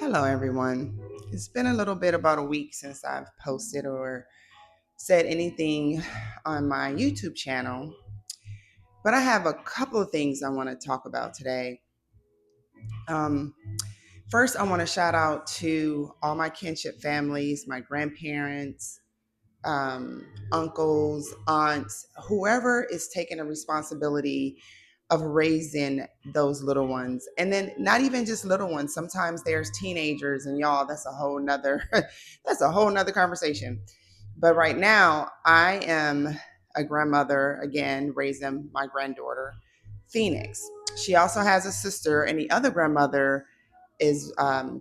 Hello, everyone. It's been a little bit about a week since I've posted or said anything on my YouTube channel, but I have a couple of things I want to talk about today. Um, First, I want to shout out to all my kinship families, my grandparents, uncles, aunts, whoever is taking a responsibility of raising those little ones. And then not even just little ones. Sometimes there's teenagers and y'all, that's a whole nother that's a whole nother conversation. But right now I am a grandmother again, raising my granddaughter, Phoenix. She also has a sister, and the other grandmother is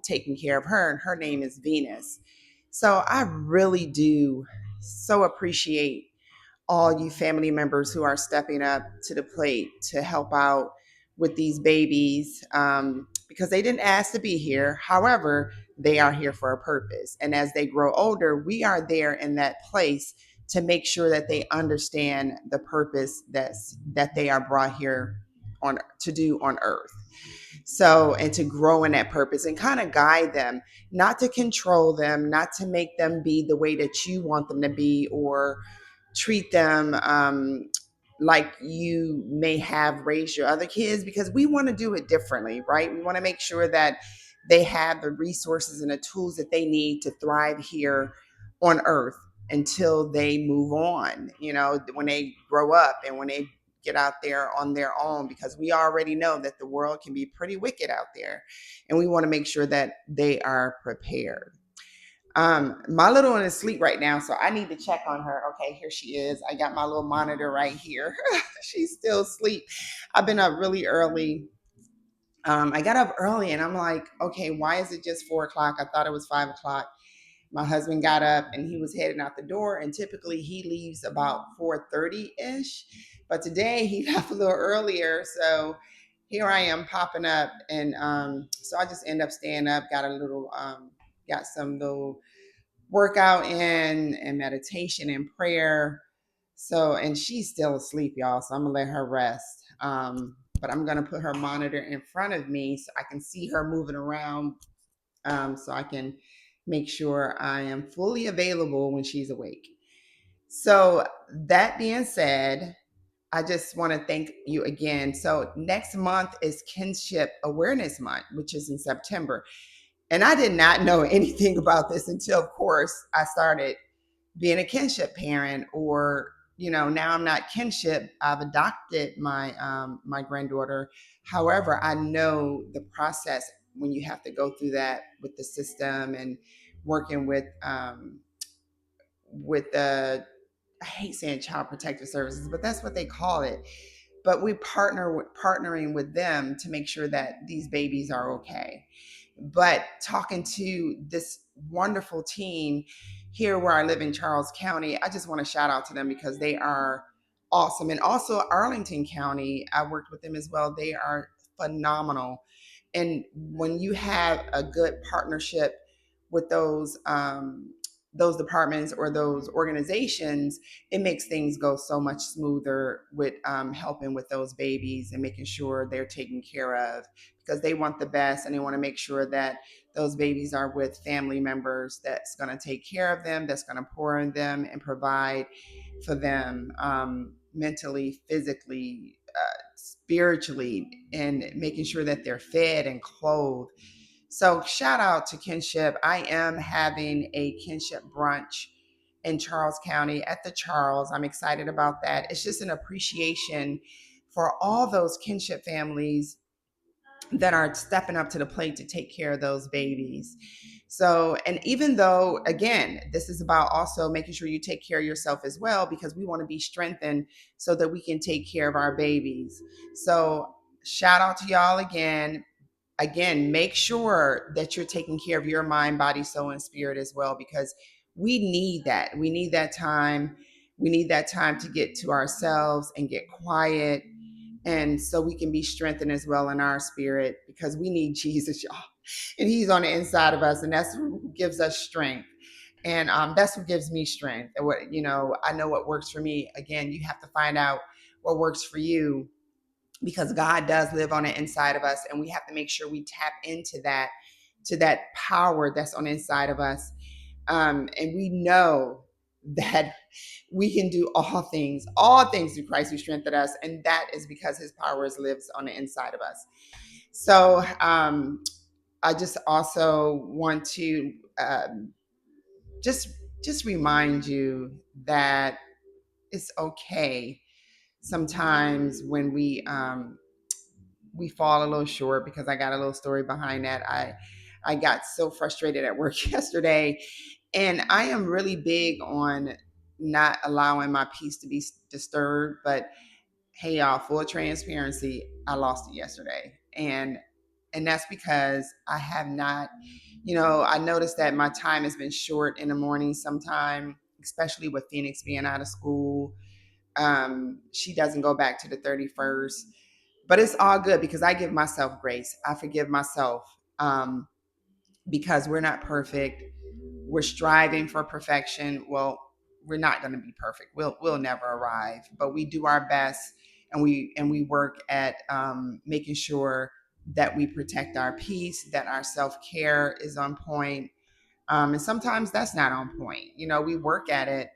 taking care of her, and her name is Venus. So I really do so appreciate all you family members who are stepping up to the plate to help out with these babies because they didn't ask to be here. However, they are here for a purpose. And as they grow older, we are there in that place to make sure that they understand the purpose that they are brought here on to do on earth. So, and to grow in that purpose and kind of guide them, not to control them, not to make them be the way that you want them to be or treat them like you may have raised your other kids, because we want to do it differently, right? We want to make sure that they have the resources and the tools that they need to thrive here on earth until they move on, when they grow up and when they get out there on their own, because we already know that the world can be pretty wicked out there, and we want to make sure that they are prepared. My little one is asleep right now, so I need to check on her. Okay, here she is. I got my little monitor right here. She's still asleep. I've been up really early. I got up early and I'm like, okay, why is it just 4 o'clock? I thought it was 5 o'clock. My husband got up and he was heading out the door, and typically he leaves about 4:30 ish, but today he left a little earlier. So here I am popping up, and so I just end up staying up, got some little workout in and meditation and prayer. So, and she's still asleep, y'all. So I'm gonna let her rest. But I'm gonna put her monitor in front of me so I can see her moving around, so I can make sure I am fully available when she's awake. So, that being said, I just want to thank you again. So, next month is Kinship Awareness Month, which is in September. And I did not know anything about this until, of course, I started being a kinship parent, or now I'm not kinship. I've adopted my granddaughter. However, I know the process when you have to go through that with the system and working with the, I hate saying child protective services, but that's what they call it. But we partnering with them to make sure that these babies are okay. But talking to this wonderful team here where I live in Charles County, I just want to shout out to them because they are awesome. And also Arlington County, I worked with them as well. They are phenomenal. And when you have a good partnership with those departments or those organizations, it makes things go so much smoother with helping with those babies and making sure they're taken care of, because they want the best and they want to make sure that those babies are with family members that's going to take care of them, that's going to pour in them and provide for them, mentally, physically, spiritually, and making sure that they're fed and clothed. So shout out to Kinship. I am having a Kinship brunch in Charles County at the Charles. I'm excited about that. It's just an appreciation for all those kinship families that are stepping up to the plate to take care of those babies. So, and even though, again, this is about also making sure you take care of yourself as well, because we want to be strengthened so that we can take care of our babies. So, shout out to y'all again. Again, make sure that you're taking care of your mind, body, soul, and spirit as well, because we need that. We need that time. We need that time to get to ourselves and get quiet, and so we can be strengthened as well in our spirit, because we need Jesus, y'all, and he's on the inside of us, and that's who gives us strength. And that's what gives me strength. And what, I know what works for me. Again, you have to find out what works for you, because God does live on the inside of us, and we have to make sure we tap into that to that power that's on the inside of us. And we know that we can do all things through Christ who strengthened us. And that is because his power lives on the inside of us. So I just also want to just just remind you that it's okay sometimes when we fall a little short, because I got a little story behind that. I got so frustrated at work yesterday, and I am really big on not allowing my peace to be disturbed. But hey, y'all, full transparency, I lost it yesterday, and that's because I have not, I noticed that my time has been short in the morning sometime, especially with Phoenix being out of school. She doesn't go back to the 31st, but it's all good because I give myself grace. I forgive myself, because we're not perfect. We're striving for perfection. Well, we're not going to be perfect. We'll never arrive, but we do our best, and we work at making sure that we protect our peace, that our self care is on point. And sometimes that's not on point. We work at it,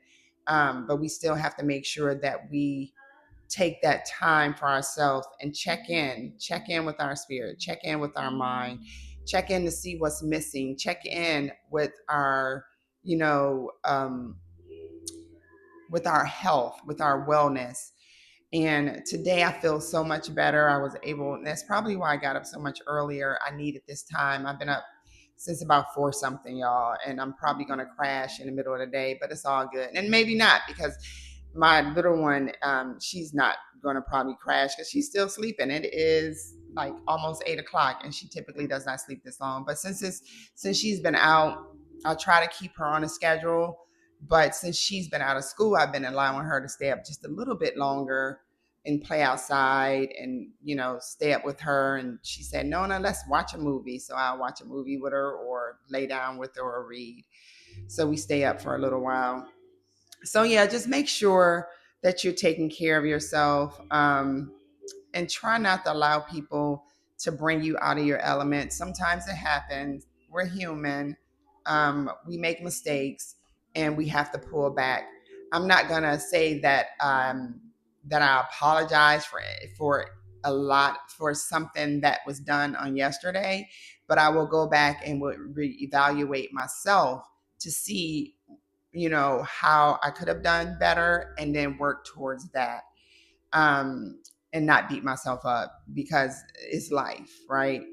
but we still have to make sure that we take that time for ourselves and check in with our spirit, check in with our mind, check in to see what's missing, check in you know um, with our health, with our wellness. And today I feel so much better. I was able, and that's probably why I got up so much earlier. I needed this time. I've been up since about four something, y'all, and I'm probably going to crash in the middle of the day, but it's all good. And maybe not, because my little one, she's not going to probably crash because she's still sleeping. It is like almost 8 o'clock, and she typically does not sleep this long. But since she's been out, I'll try to keep her on a schedule. But since she's been out of school, I've been allowing her to stay up just a little bit longer and play outside, and stay up with her. And she said, no, no, let's watch a movie. So I'll watch a movie with her, or lay down with her, or read. So we stay up for a little while. So yeah, just make sure that you're taking care of yourself, and try not to allow people to bring you out of your element. Sometimes it happens. We're human. We make mistakes, and we have to pull back. I'm not gonna say that I apologize for a lot, for something that was done on yesterday, but I will go back and will reevaluate myself to see how I could have done better, and then work towards that, um, and not beat myself up, because it's life, right?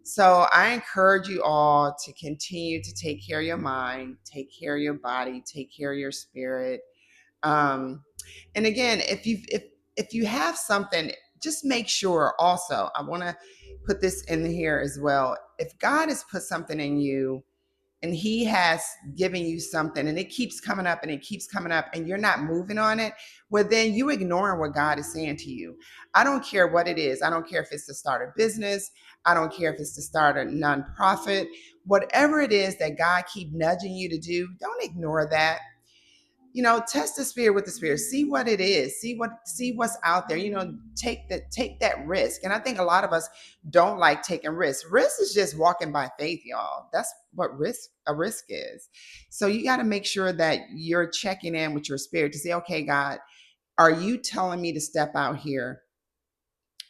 So I encourage you all to continue to take care of your mind, take care of your body, take care of your spirit. Um, and again, if you have something, just make sure. Also, I want to put this in here as well. If God has put something in you, and he has given you something, and it keeps coming up and it keeps coming up, and you're not moving on it, well, then you ignoring what God is saying to you. I don't care what it is. I don't care if it's to start a business. I don't care if it's to start a nonprofit. Whatever it is that God keep nudging you to do, don't ignore that. Test the spirit with the spirit. See what it is. See what's out there. Take that risk. And I think a lot of us don't like taking risks. Risk is just walking by faith, y'all. That's what a risk is. So you got to make sure that you're checking in with your spirit to say, okay, God, are you telling me to step out here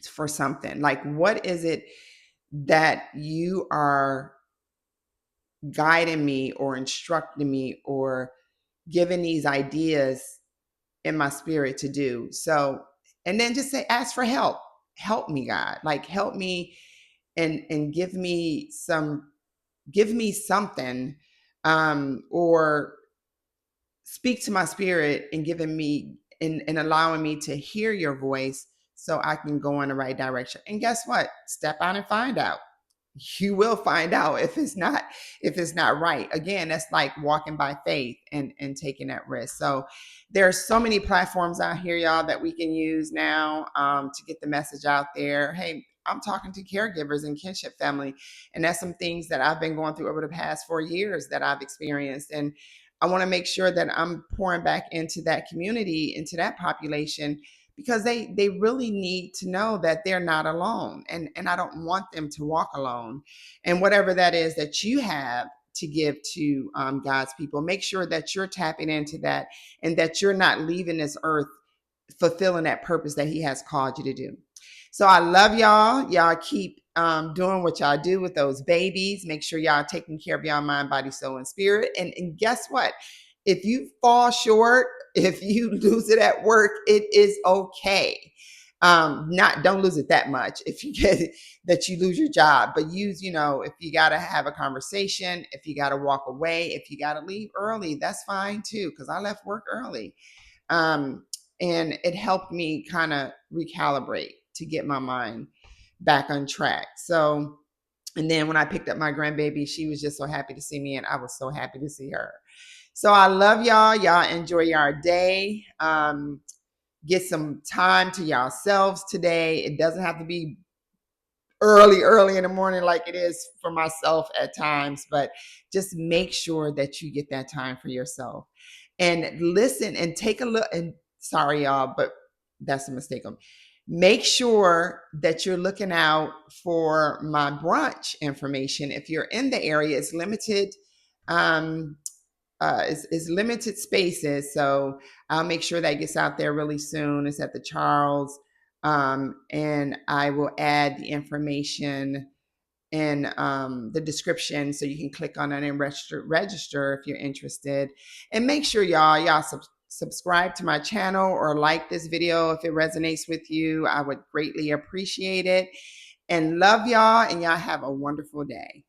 for something? Like, what is it that you are guiding me, or instructing me, or giving these ideas in my spirit to do? So, and then just say, ask for help. Help me, God. Like, help me, and give me something, or speak to my spirit, and giving me, and allowing me to hear your voice, so I can go in the right direction. And guess what? Step out and find out. You will find out if it's not right. Again, that's like walking by faith, and taking that risk. So there's so many platforms out here, y'all, that we can use now, to get the message out there. Hey, I'm talking to caregivers and kinship family, and that's some things that I've been going through over the past 4 years that I've experienced. And I want to make sure that I'm pouring back into that community, into that population, because they really need to know that they're not alone, and I don't want them to walk alone. And whatever that is that you have to give to God's people, make sure that you're tapping into that, and that you're not leaving this earth fulfilling that purpose that he has called you to do. So I love y'all. Y'all keep doing what y'all do with those babies. Make sure y'all taking care of y'all mind, body, soul, and spirit. And guess what? If you fall short, if you lose it at work, it is okay. Not don't lose it that much if you get that you lose your job, but use, if you got to have a conversation, if you got to walk away, if you got to leave early, that's fine too, because I left work early. um, and it helped me kind of recalibrate to get my mind back on track. So, and then when I picked up my grandbaby, she was just so happy to see me, and I was so happy to see her. So I love y'all. Y'all enjoy your day. Get some time to yourselves today. It doesn't have to be early in the morning like it is for myself at times, but just make sure that you get that time for yourself and listen and take a look. And sorry y'all, but that's a mistake. Make sure that you're looking out for my brunch information. If you're in the area, it's limited. Is limited spaces, so I'll make sure that gets out there really soon. It's at the Charles, and I will add the information in the description, so you can click on it and register if you're interested. And make sure y'all subscribe to my channel or like this video if it resonates with you. I would greatly appreciate it. And love y'all, and y'all have a wonderful day.